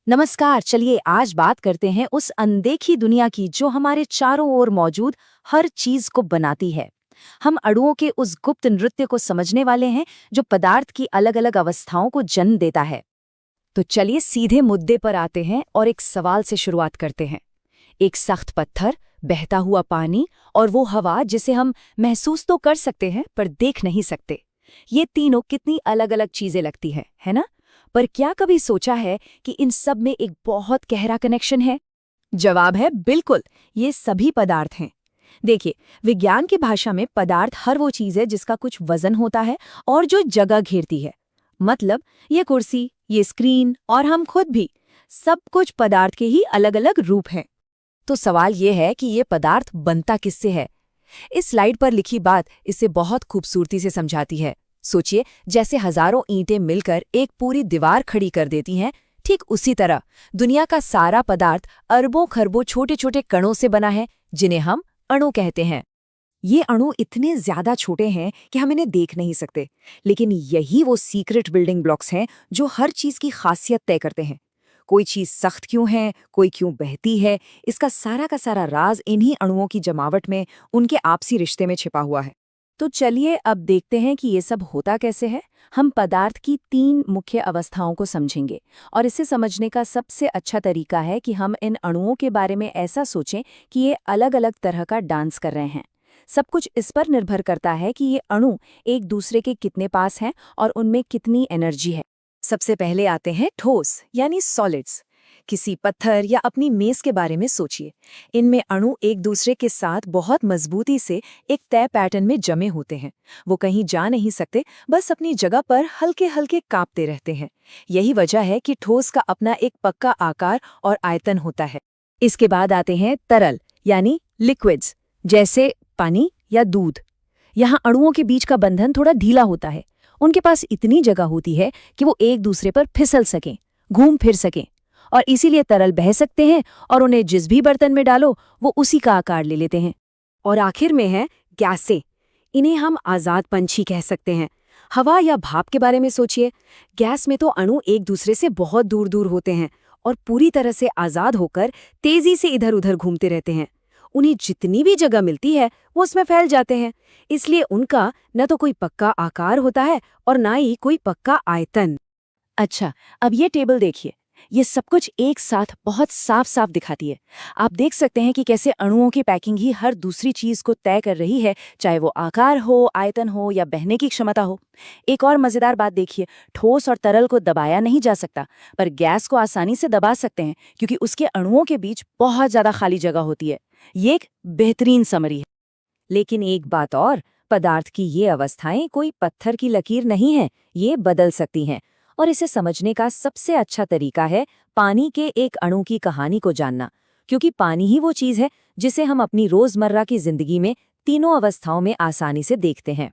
नमस्कार। चलिए आज बात करते हैं उस अनदेखी दुनिया की जो हमारे चारों ओर मौजूद हर चीज को बनाती है। हम अणुओं के उस गुप्त नृत्य को समझने वाले हैं जो पदार्थ की अलग अलग अवस्थाओं को जन्म देता है। तो चलिए सीधे मुद्दे पर आते हैं और एक सवाल से शुरुआत करते हैं। एक सख्त पत्थर, बहता हुआ पानी और वो हवा जिसे हम महसूस तो कर सकते हैं पर देख नहीं सकते। ये तीनों कितनी अलग अलग चीजें लगती है ना? पर क्या कभी सोचा है कि इन सब में एक बहुत गहरा कनेक्शन है? जवाब है बिल्कुल, ये सभी पदार्थ हैं। देखिए, विज्ञान की भाषा में पदार्थ हर वो चीज है जिसका कुछ वजन होता है और जो जगह घेरती है। मतलब ये कुर्सी, ये स्क्रीन और हम खुद भी, सब कुछ पदार्थ के ही अलग अलग रूप हैं। तो सवाल ये है कि ये पदार्थ बनता किससे है? इस स्लाइड पर लिखी बात इसे बहुत खूबसूरती से समझाती है। सोचिए, जैसे हजारों ईंटें मिलकर एक पूरी दीवार खड़ी कर देती हैं, ठीक उसी तरह दुनिया का सारा पदार्थ अरबों खरबों छोटे छोटे कणों से बना है, जिन्हें हम अणु कहते हैं। ये अणु इतने ज्यादा छोटे हैं कि हम इन्हें देख नहीं सकते, लेकिन यही वो सीक्रेट बिल्डिंग ब्लॉक्स हैं जो हर चीज की खासियत तय करते हैं। कोई चीज सख्त क्यों है, कोई क्यों बहती है, इसका सारा का सारा राज इन्हीं अणुओं की जमावट में, उनके आपसी रिश्ते में छिपा हुआ है। तो चलिए अब देखते हैं कि ये सब होता कैसे है। हम पदार्थ की 3 मुख्य अवस्थाओं को समझेंगे, और इसे समझने का सबसे अच्छा तरीका है कि हम इन अणुओं के बारे में ऐसा सोचें कि ये अलग अलग तरह का डांस कर रहे हैं। सब कुछ इस पर निर्भर करता है कि ये अणु एक दूसरे के कितने पास हैं और उनमें कितनी एनर्जी है। सबसे पहले आते हैं ठोस यानी सॉलिड्स। किसी पत्थर या अपनी मेज के बारे में सोचिए। इनमें अणु एक दूसरे के साथ बहुत मजबूती से एक तय पैटर्न में जमे होते हैं। वो कहीं जा नहीं सकते, बस अपनी जगह पर हल्के हल्के कांपते रहते हैं। यही वजह है कि ठोस का अपना एक पक्का आकार और आयतन होता है। इसके बाद आते हैं तरल यानी लिक्विड्स, जैसे पानी या दूध। यहाँ अणुओं के बीच का बंधन थोड़ा ढीला होता है। उनके पास इतनी जगह होती है कि वो एक दूसरे पर फिसल सकें, घूम फिर सकें, और इसीलिए तरल बह सकते हैं और उन्हें जिस भी बर्तन में डालो वो उसी का आकार ले लेते हैं। और आखिर में है गैसें। इन्हें हम आज़ाद पंछी कह सकते हैं। हवा या भाप के बारे में सोचिए। गैस में तो अणु एक दूसरे से बहुत दूर दूर होते हैं और पूरी तरह से आज़ाद होकर तेजी से इधर उधर घूमते रहते हैं। उन्हें जितनी भी जगह मिलती है वो उसमें फैल जाते हैं। इसलिए उनका न तो कोई पक्का आकार होता है और ना ही कोई पक्का आयतन। अच्छा, अब ये टेबल देखिए। ये सब कुछ एक साथ बहुत साफ साफ दिखाती है। आप देख सकते हैं कि कैसे अणुओं की पैकिंग ही हर दूसरी चीज को तय कर रही है, चाहे वो आकार हो, आयतन हो या बहने की क्षमता हो। एक और मजेदार बात देखिए, ठोस और तरल को दबाया नहीं जा सकता, पर गैस को आसानी से दबा सकते हैं क्योंकि उसके अणुओं के बीच बहुत ज्यादा खाली जगह होती है। ये एक बेहतरीन समरी है। लेकिन एक बात और, पदार्थ की ये अवस्थाएं कोई पत्थर की लकीर नहीं है, ये बदल सकती हैं। और इसे समझने का सबसे अच्छा तरीका है पानी के एक अणु की कहानी को जानना, क्योंकि पानी ही वो चीज है जिसे हम अपनी रोजमर्रा की जिंदगी में तीनों अवस्थाओं में आसानी से देखते हैं।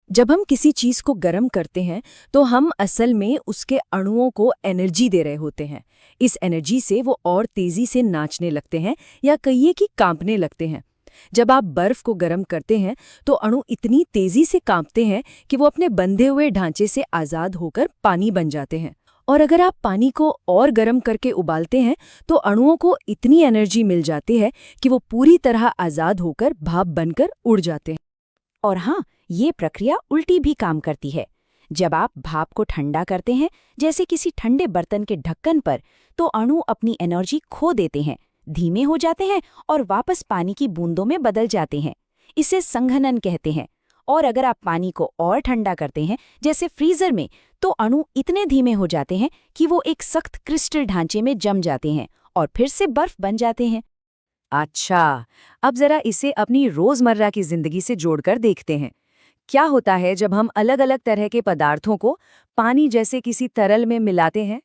जब हम किसी चीज को गर्म करते हैं तो हम असल में उसके अणुओं को एनर्जी दे रहे होते हैं। इस एनर्जी से वो और तेजी से नाचने लगते हैं या कहिए कि कांपने लगते हैं। जब आप बर्फ को गर्म करते हैं तो अणु इतनी तेजी से कांपते हैं कि वो अपने बंधे हुए ढांचे से आजाद होकर पानी बन जाते हैं। और अगर आप पानी को और गर्म करके उबालते हैं तो अणुओं को इतनी एनर्जी मिल जाती है कि वो पूरी तरह आजाद होकर भाप बनकर उड़ जाते हैं। और हाँ, ये प्रक्रिया उल्टी भी काम करती है। जब आप भाप को ठंडा करते हैं, जैसे किसी ठंडे बर्तन के ढक्कन पर, तो अणु अपनी एनर्जी खो देते हैं, धीमे हो जाते हैं और वापस पानी की बूंदों में बदल जाते हैं। इसे संघनन कहते हैं। और अगर आप पानी को और ठंडा करते हैं, जैसे फ्रीजर में, तो अणु इतने धीमे हो जाते हैं कि वो एक सख्त क्रिस्टल ढांचे में जम जाते हैं और फिर से बर्फ बन जाते हैं। अच्छा, अब जरा इसे अपनी रोजमर्रा की जिंदगी से जोड़कर देखते हैं। क्या होता है जब हम अलग अलग तरह के पदार्थों को पानी जैसे किसी तरल में मिलाते हैं?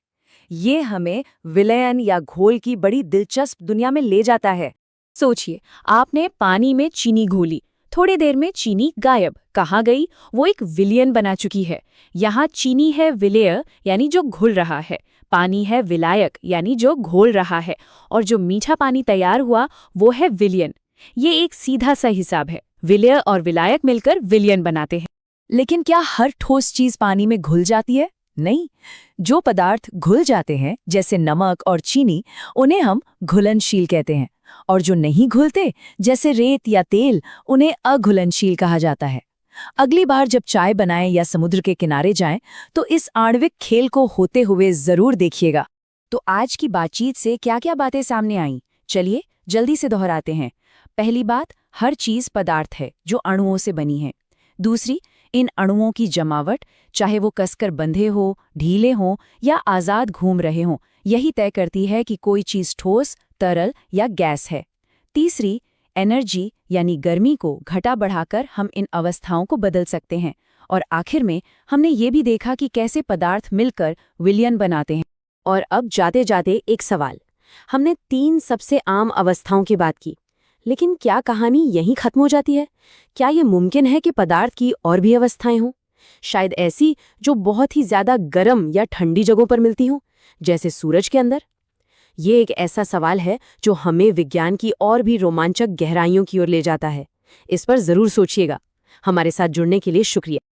ये हमें विलयन या घोल की बड़ी दिलचस्प दुनिया में ले जाता है। सोचिए, आपने पानी में चीनी घोली, थोड़ी देर में चीनी गायब, कहाँ गई? वो एक विलयन बना चुकी है। यहाँ चीनी है विलेय यानी जो घुल रहा है, पानी है विलायक यानी जो घोल रहा है, और जो मीठा पानी तैयार हुआ वो है विलयन। ये एक सीधा सा हिसाब है। विलेय और विलायक मिलकर विलयन बनाते हैं। लेकिन क्या हर ठोस चीज पानी में घुल जाती है? नहीं, जो पदार्थ घुल जाते हैं जैसे नमक और चीनी, उन्हें हम घुलनशील कहते हैं, और जो नहीं घुलते जैसे रेत या तेल, उन्हें अघुलनशील कहा जाता है। अगली बार जब चाय बनाएं या समुद्र के किनारे जाएं तो इस आणविक खेल को होते हुए जरूर देखिएगा। तो आज की बातचीत से क्या-क्या बातें सामने आईं? चलिए जल्दी से दोहराते हैं। पहली बात, हर चीज पदार्थ है जो अणुओं से बनी है। दूसरी, इन अणुओं की जमावट, चाहे वो कसकर बंधे हो, ढीले हों या आजाद घूम रहे हों, यही तय करती है कि कोई चीज ठोस, तरल या गैस है। तीसरी, एनर्जी यानी गर्मी को घटा बढ़ाकर हम इन अवस्थाओं को बदल सकते हैं। और आखिर में हमने ये भी देखा कि कैसे पदार्थ मिलकर विलयन बनाते हैं। और अब जाते जाते एक सवाल, हमने 3 सबसे आम अवस्थाओं की बात की, लेकिन क्या कहानी यहीं खत्म हो जाती है? क्या ये मुमकिन है कि पदार्थ की और भी अवस्थाएं हों, शायद ऐसी जो बहुत ही ज्यादा गर्म या ठंडी जगहों पर मिलती हों, जैसे सूरज के अंदर? ये एक ऐसा सवाल है जो हमें विज्ञान की और भी रोमांचक गहराइयों की ओर ले जाता है। इस पर जरूर सोचिएगा। हमारे साथ जुड़ने के लिए शुक्रिया।